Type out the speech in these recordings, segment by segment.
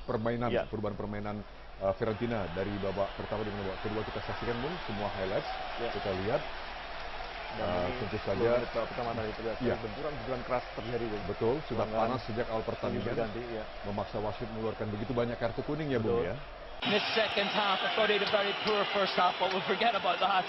permainan, perubahan permainan Fiorentina dari babak pertama dengan babak kedua. Kita saksikan pun semua highlights, kita lihat. Tentu saja pertama tadi benturan keras terjadi. Betul, sudah panas sejak awal pertandingan, memaksa wasit mengeluarkan begitu banyak kartu kuning ya Bung ya. In the second half, I thought he had a very poor first half, but we'll forget about that.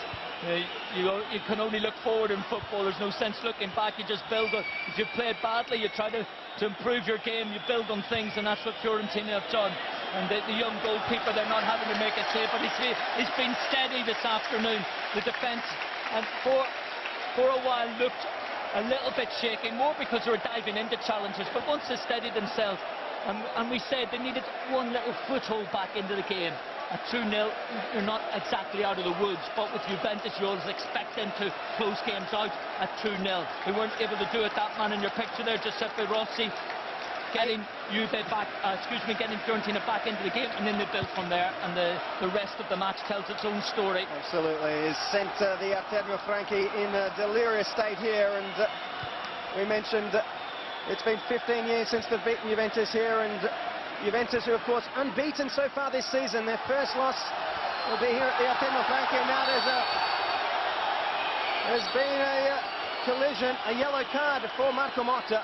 You can only look forward in football. There's no sense looking back. You just build it. If you played badly, you try to improve your game. You build on things, and that's what Fiorentina have done. And the young goalkeeper, they're not having to make a save, but he's been steady this afternoon. The defence, and for a while, looked a little bit shaky, more because they were diving into challenges. But once they steadied themselves, and we said they needed one little foothold back into the game. At 2-0, you're not exactly out of the woods, but with Juventus, you always expect them to close games out at 2-0. They weren't able to do it. That man in your picture there, Giuseppe Rossi, getting getting Fiorentina back into the game, and then they built from there, and the rest of the match tells its own story. Absolutely. He's sent the Artemio Franchi in a delirious state here, and we mentioned it's been 15 years since they've beaten Juventus here, and Juventus, who of course unbeaten so far this season, their first loss will be here at the Artemio Franchi. Now there's been a collision, a yellow card for Marco Motta,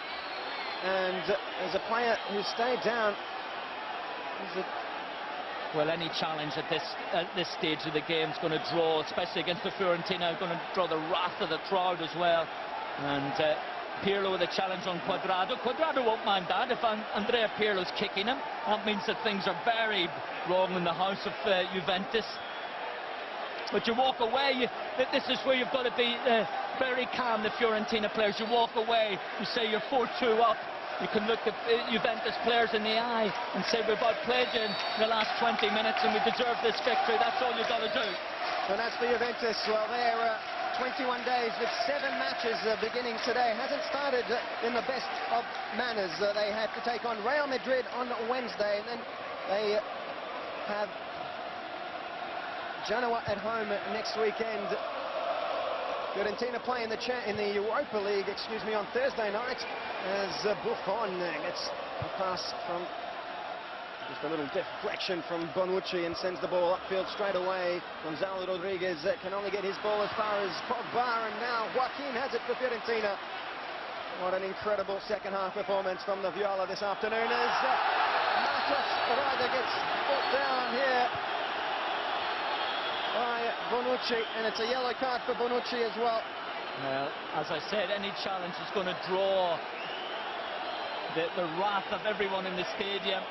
and there's a player who stayed down. Well, any challenge at this stage of the game is going to draw, especially against the Fiorentina, going to draw the wrath of the crowd as well. And Pirlo with a challenge on Cuadrado. Cuadrado won't mind that. If Andrea Pirlo's kicking him, that means that things are very wrong in the house of Juventus. But you walk away, this is where you've got to be very calm, the Fiorentina players. You walk away, you say you're 4-2 up. You can look at Juventus players in the eye and say we've outplayed you in the last 20 minutes and we deserve this victory. That's all you've got to do. And that's for Juventus. Well, they're 21 days with 7 matches beginning today. Hasn't started in the best of manners. They have to take on Real Madrid on Wednesday, and then they have Genoa at home next weekend. Fiorentina play in the Europa League, on Thursday night, as Buffon gets a pass from just a little deflection from Bonucci and sends the ball upfield straight away. Gonzalo Rodriguez can only get his ball as far as Pogba, and now Joaquin has it for Fiorentina. What an incredible second half performance from the Viola this afternoon as Marcos Rider gets put down here by Bonucci, and it's a yellow card for Bonucci as well. Well, as I said, any challenge is going to draw the wrath of everyone in the stadium.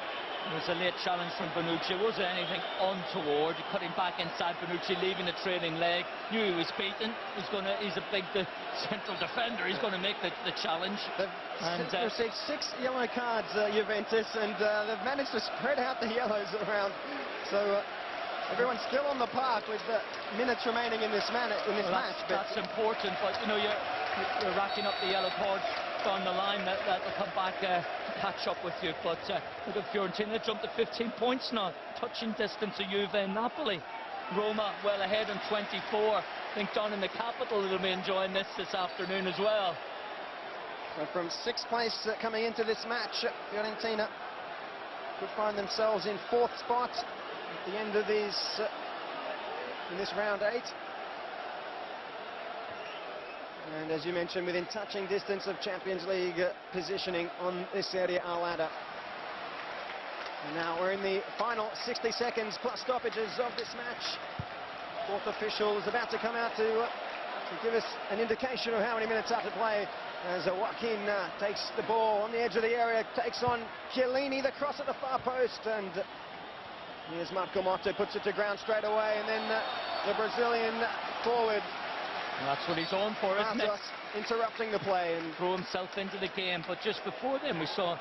It was a late challenge from Bonucci. It wasn't anything untoward. Cutting back inside, Bonucci leaving the trailing leg. Knew he was beaten. He's a big central defender. He's going to make the challenge. They've received 6 yellow cards, Juventus, and they've managed to spread out the yellows around. So everyone's still on the park with minutes remaining in this match. That's important, but you know you're racking up the yellow cards down the line. That'll come back to catch up with you. But look at Fiorentina, jumped to 15 points now, touching distance of Juve and Napoli. Roma well ahead on 24. I think down in the capital they'll be enjoying this afternoon as well. So from 6th place coming into this match, Fiorentina could find themselves in 4th spot at the end of these in this round 8. And as you mentioned, within touching distance of Champions League positioning on this Serie A ladder. And now we're in the final 60 seconds plus stoppages of this match. 4th official is about to come out to give us an indication of how many minutes are to play, as Joaquin takes the ball on the edge of the area, takes on Chiellini, the cross at the far post, and here's Marco Motta, puts it to ground straight away, and then the Brazilian forward. And that's what he's on for, isn't it? Interrupting the play and throw himself into the game. But just before then we saw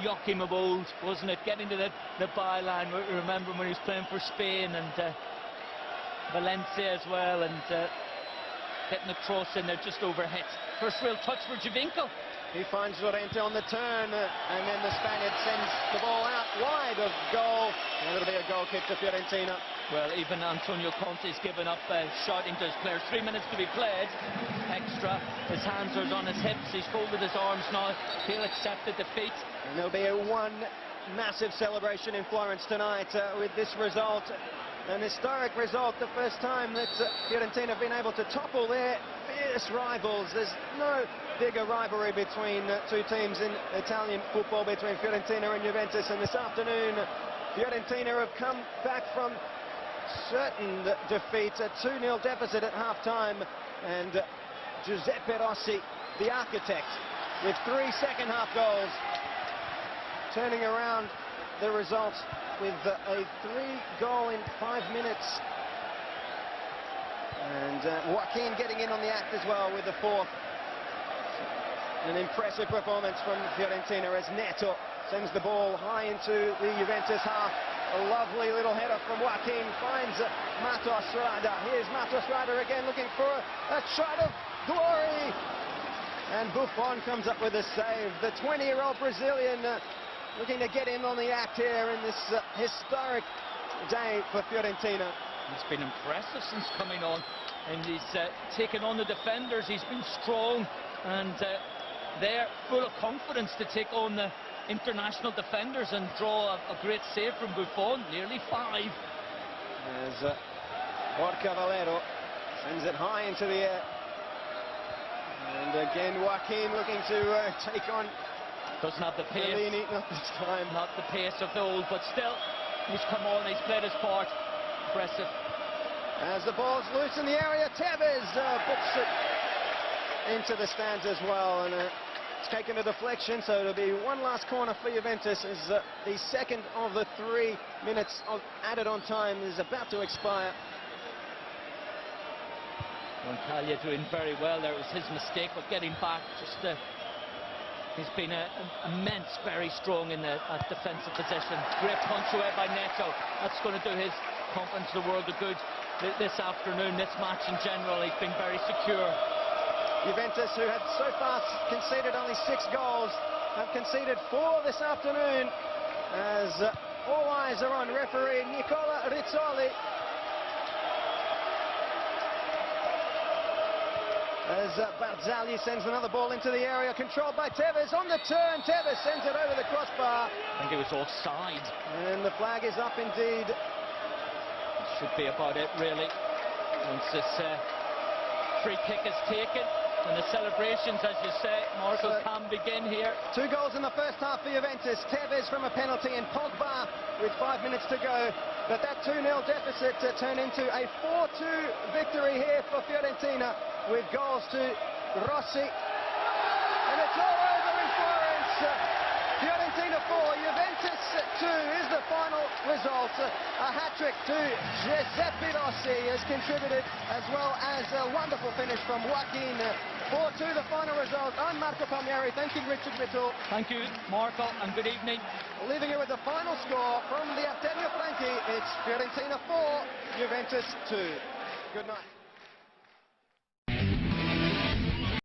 Joachim of old, wasn't it, getting to the byline. Remember when he was playing for Spain and Valencia as well, and getting the cross in there just overhit. First real touch for Giovinco. He finds Llorente on the turn, and then the Spaniard sends the ball out wide of goal, and it'll be a goal kick to Fiorentina. Well, even Antonio Conte's given up shouting to his players. 3 minutes to be played. Extra. His hands are on his hips. He's folded his arms now. He'll accept the defeat. And there'll be a 1 massive celebration in Florence tonight with this result. An historic result, the first time that Fiorentina have been able to topple their fierce rivals. There's no bigger rivalry between two teams in Italian football, between Fiorentina and Juventus, and this afternoon Fiorentina have come back from certain defeat, a 2-0 deficit at half-time, and Giuseppe Rossi, the architect, with 3 second-half goals, turning around the result with a 3-goal in 5 minutes. And Joaquin getting in on the act as well with the 4th. An impressive performance from Fiorentina as Neto sends the ball high into the Juventus half. A lovely little header from Joaquin, finds Matos Rada. Here's Matos Rada again looking for a shot of glory. And Buffon comes up with a save. The 20-year-old Brazilian looking to get in on the act here in this historic day for Fiorentina. He's been impressive since coming on, and he's taken on the defenders. He's been strong, and they're full of confidence to take on the international defenders and draw a great save from Buffon, nearly 5. As Borja Valero sends it high into the air. And again, Joaquin looking to take on Doesn't have the pace. Bellini, not this time. Not the pace of the old, but still, he's come on, he's played his part. Impressive. As the ball's loose in the area, Tevez books it into the stands as well. And it's taken a deflection, so it'll be one last corner for Juventus as the second of the 3 minutes of added on time is about to expire. Montaglia doing very well there. It was his mistake, but getting back, just he's been immense, very strong in that defensive possession. Great punch away by Neto. That's going to do his confidence the world of good this afternoon, this match in general. He's been very secure. Juventus, who had so far conceded only 6 goals, have conceded 4 this afternoon, as all eyes are on referee Nicola Rizzoli. As Barzagli sends another ball into the area, controlled by Tevez. On the turn, Tevez sends it over the crossbar. I think it was offside. And the flag is up indeed. Should be about it, really. Once this free kick is taken, and the celebrations, as you say, Marco, can begin here. 2 goals in the first half for Juventus. Tevez from a penalty and Pogba with 5 minutes to go. But that 2-0 deficit turned into a 4-2 victory here for Fiorentina, with goals to Rossi. And it's all over in Florence. Fiorentina 4, Juventus 2 is the final result. A hat-trick to Giuseppe Rossi has contributed, as well as a wonderful finish from Joaquin. 4-2 the final result. I'm Marco Palmieri, thanking Richard Whittle. Thank you, Marco, and good evening. Leaving it with the final score from the Artemio Franchi, it's Fiorentina 4, Juventus 2. Good night.